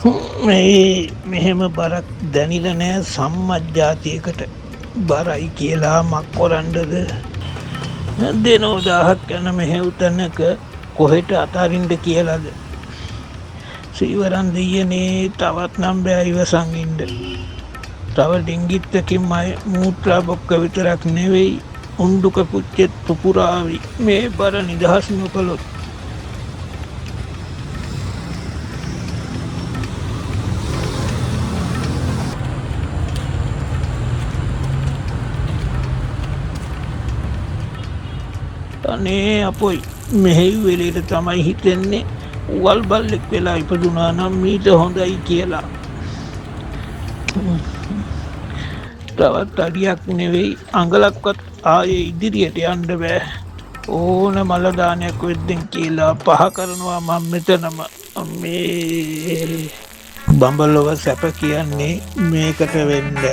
මේ මෙහෙම බරක් දැනිල නෑ සම්මජ්ජාතියකට බරයි කියලා මක් කොරන්ඩද දෙනෝදාහක් යන මෙහෙව්තැනක කොහෙට අතාරින්ට කියලද සීවරන් දෙයනේ තවත් නම්බෑ ඉවසංඉන්ඩ තව ඩිංගිත්තකින් මය මූත්‍රා බොක්ක විතරක් නෙවෙයි උන්ඩුක පුච්චෙත් පුපුරාවි මේ බර නිදහස් නොකළොත් අනේ අපොයි මෙහෙව් වෙලේට තමයි හිතෙන්නේ වල් බල්ලෙක් වෙලා ඉපදුනා නම් මීට හොඳයි කියලා තවත් අඩියක් නෙවෙයි අඟලක්වත් ආයේ ඉදිරියට යන්න බෑ ඕන මලදානයක් වෙද්දෙන් කියලා පහ කරනවා මම මෙතනම මේ බඹලොව සැප කියන්නේ මේකට වෙන්න